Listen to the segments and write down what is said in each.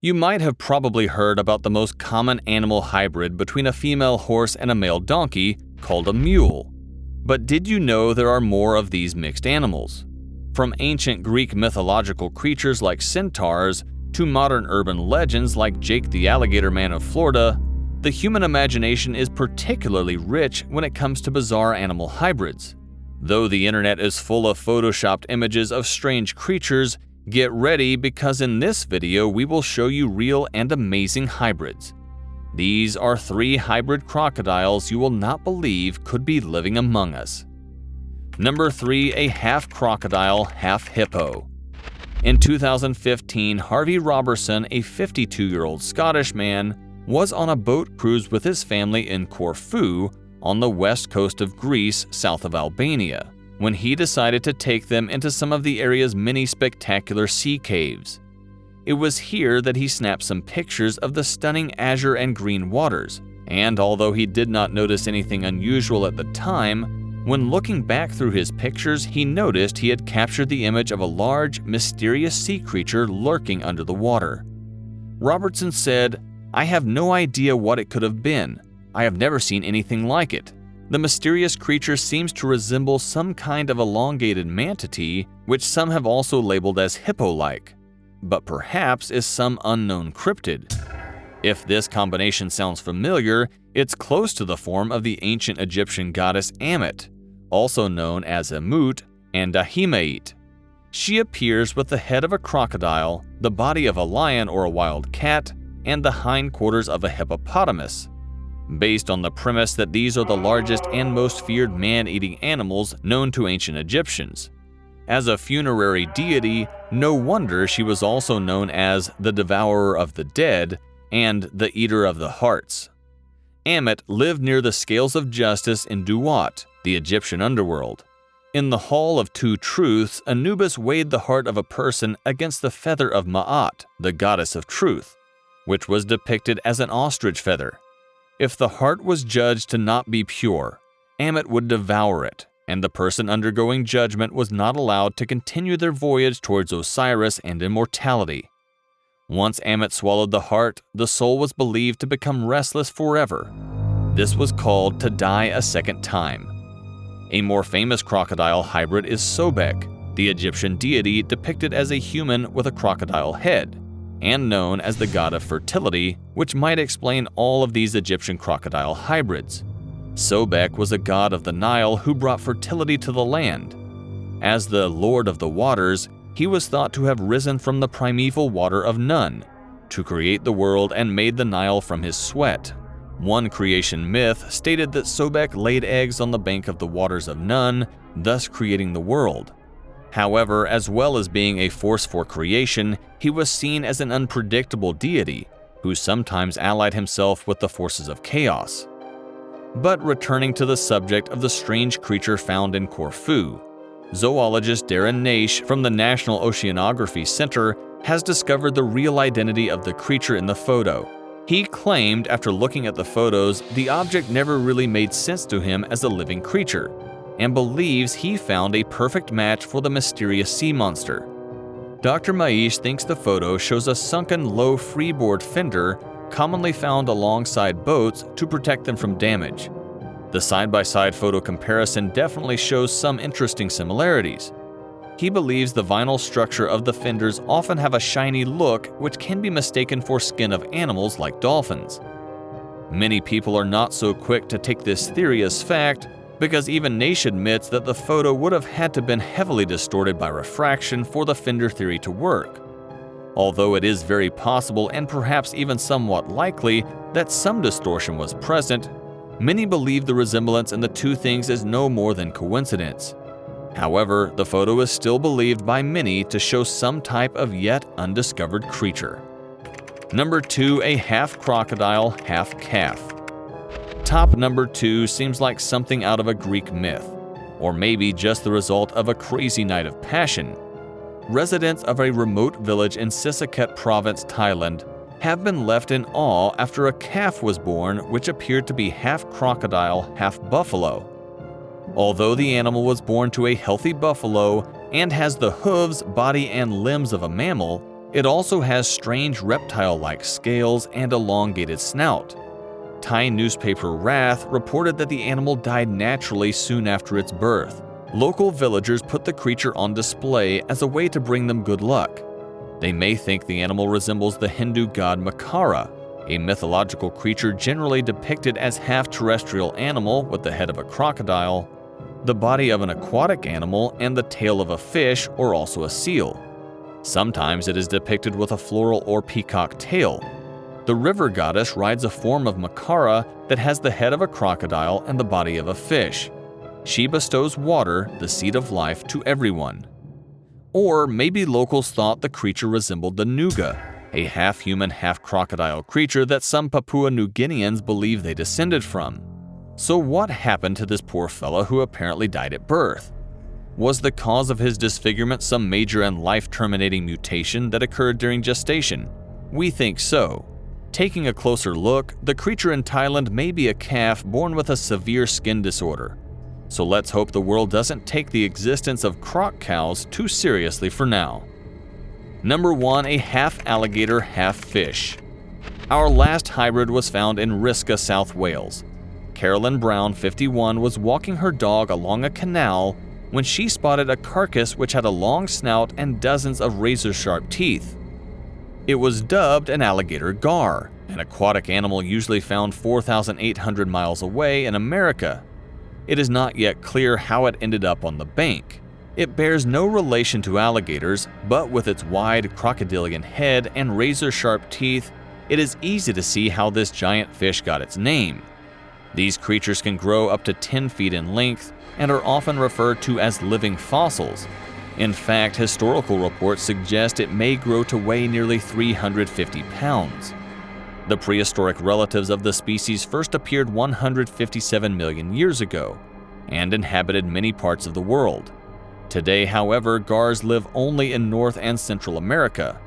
You might have probably heard about the most common animal hybrid between a female horse and a male donkey, called a mule. But did you know there are more of these mixed animals? From ancient Greek mythological creatures like centaurs to modern urban legends like Jake the Alligator Man of Florida, the human imagination is particularly rich when it comes to bizarre animal hybrids. Though the internet is full of photoshopped images of strange creatures, get ready because in this video we will show you real and amazing hybrids. These are 3 hybrid crocodiles you will not believe could be living among us. Number 3, a half crocodile, half hippo. In 2015, Harvey Robertson, a 52-year-old Scottish man, was on a boat cruise with his family in Corfu on the west coast of Greece, south of Albania, when he decided to take them into some of the area's many spectacular sea caves. It was here that he snapped some pictures of the stunning azure and green waters, and although he did not notice anything unusual at the time, when looking back through his pictures, he noticed he had captured the image of a large, mysterious sea creature lurking under the water. Robertson said, "I have no idea what it could have been. I have never seen anything like it. The mysterious creature seems to resemble some kind of elongated manatee, which some have also labeled as hippo-like, but perhaps is some unknown cryptid. If this combination sounds familiar, it's close to the form of the ancient Egyptian goddess Ammit, also known as Amut and Ahimait. She appears with the head of a crocodile, the body of a lion or a wild cat, and the hindquarters of a hippopotamus, based on the premise that these are the largest and most feared man-eating animals known to ancient Egyptians. As a funerary deity, no wonder she was also known as the Devourer of the Dead and the Eater of the Hearts. Ammit lived near the Scales of Justice in Duat, the Egyptian underworld. In the Hall of Two Truths, Anubis weighed the heart of a person against the feather of Ma'at, the goddess of truth, which was depicted as an ostrich feather. If the heart was judged to not be pure, Ammit would devour it, and the person undergoing judgment was not allowed to continue their voyage towards Osiris and immortality. Once Ammit swallowed the heart, the soul was believed to become restless forever. This was called to die a second time. A more famous crocodile hybrid is Sobek, the Egyptian deity depicted as a human with a crocodile head, and known as the god of fertility, which might explain all of these Egyptian crocodile hybrids. Sobek was a god of the Nile who brought fertility to the land. As the Lord of the Waters, he was thought to have risen from the primeval water of Nun, to create the world and made the Nile from his sweat. One creation myth stated that Sobek laid eggs on the bank of the waters of Nun, thus creating the world. However, as well as being a force for creation, he was seen as an unpredictable deity, who sometimes allied himself with the forces of chaos. But returning to the subject of the strange creature found in Corfu, zoologist Darren Naish from the National Oceanography Center has discovered the real identity of the creature in the photo. He claimed after looking at the photos, the object never really made sense to him as a living creature, and believes he found a perfect match for the mysterious sea monster. Dr. Maish thinks the photo shows a sunken low freeboard fender commonly found alongside boats to protect them from damage. The side-by-side photo comparison definitely shows some interesting similarities. He believes the vinyl structure of the fenders often have a shiny look which can be mistaken for skin of animals like dolphins. Many people are not so quick to take this theory as fact, because even Naish admits that the photo would have had to been heavily distorted by refraction for the fender theory to work. Although it is very possible and perhaps even somewhat likely that some distortion was present, many believe the resemblance in the two things is no more than coincidence. However, the photo is still believed by many to show some type of yet undiscovered creature. Number 2, a half crocodile, half calf. Top number 2 seems like something out of a Greek myth, or maybe just the result of a crazy night of passion. Residents of a remote village in Sisaket Province, Thailand, have been left in awe after a calf was born which appeared to be half crocodile, half buffalo. Although the animal was born to a healthy buffalo and has the hooves, body, and limbs of a mammal, It also has strange reptile-like scales and elongated snout. Thai newspaper Wrath reported that the animal died naturally soon after its birth. Local villagers put the creature on display as a way to bring them good luck. They may think the animal resembles the Hindu god Makara, a mythological creature generally depicted as half-terrestrial animal with the head of a crocodile, the body of an aquatic animal, and the tail of a fish or also a seal. Sometimes it is depicted with a floral or peacock tail. The river goddess rides a form of Makara that has the head of a crocodile and the body of a fish. She bestows water, the seed of life, to everyone. Or maybe locals thought the creature resembled the Nuga, a half-human, half-crocodile creature that some Papua New Guineans believe they descended from. So what happened to this poor fella who apparently died at birth? Was the cause of his disfigurement some major and life-terminating mutation that occurred during gestation? We think so. Taking a closer look, the creature in Thailand may be a calf born with a severe skin disorder. So let's hope the world doesn't take the existence of croc cows too seriously for now. Number 1, a half-alligator, half-fish. Our last hybrid was found in Risca, South Wales. Carolyn Brown, 51, was walking her dog along a canal when she spotted a carcass which had a long snout and dozens of razor-sharp teeth. It was dubbed an Alligator Gar, an aquatic animal usually found 4,800 miles away in America. It is not yet clear how it ended up on the bank. It bears no relation to alligators, but with its wide crocodilian head and razor-sharp teeth, it is easy to see how this giant fish got its name. These creatures can grow up to 10 feet in length and are often referred to as living fossils. In fact, historical reports suggest it may grow to weigh nearly 350 pounds. The prehistoric relatives of the species first appeared 157 million years ago and inhabited many parts of the world. Today, however, gars live only in North and Central America.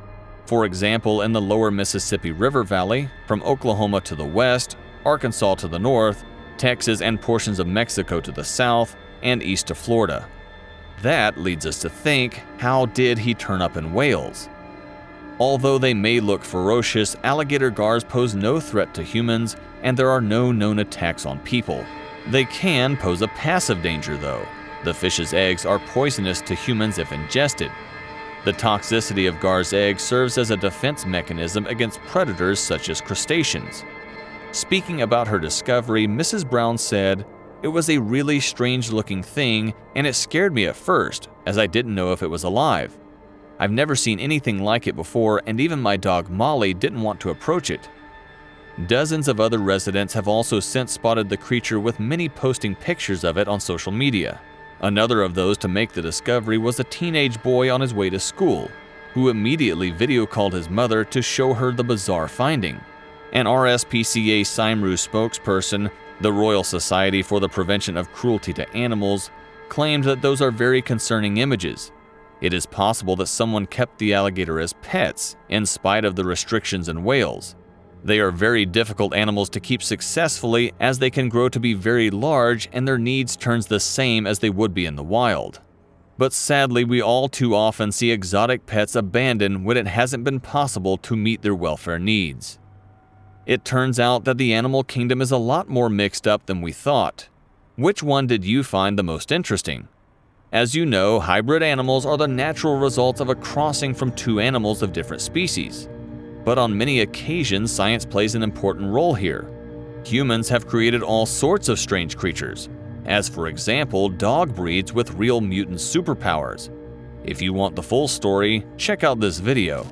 For example, in the lower Mississippi River Valley, from Oklahoma to the west, Arkansas to the north, Texas and portions of Mexico to the south, and east to Florida. That leads us to think, how did he turn up in Wales? Although they may look ferocious, alligator gars pose no threat to humans, and there are no known attacks on people. They can pose a passive danger though. The fish's eggs are poisonous to humans if ingested. The toxicity of gar's eggs serves as a defense mechanism against predators such as crustaceans. Speaking about her discovery, Mrs. Brown said, "It was a really strange-looking thing, and it scared me at first, as I didn't know if it was alive. I've never seen anything like it before, and even my dog Molly didn't want to approach it." Dozens of other residents have also since spotted the creature, with many posting pictures of it on social media. Another of those to make the discovery was a teenage boy on his way to school, who immediately video called his mother to show her the bizarre finding. An RSPCA Saimru spokesperson, the Royal Society for the Prevention of Cruelty to Animals, claimed that those are very concerning images. It is possible that someone kept the alligator as pets, in spite of the restrictions in Wales. They are very difficult animals to keep successfully, as they can grow to be very large and their needs turns the same as they would be in the wild. But sadly, we all too often see exotic pets abandoned when it hasn't been possible to meet their welfare needs. It turns out that the animal kingdom is a lot more mixed up than we thought. Which one did you find the most interesting? As you know, hybrid animals are the natural results of a crossing from two animals of different species. But on many occasions, science plays an important role here. Humans have created all sorts of strange creatures, as for example, dog breeds with real mutant superpowers. If you want the full story, check out this video.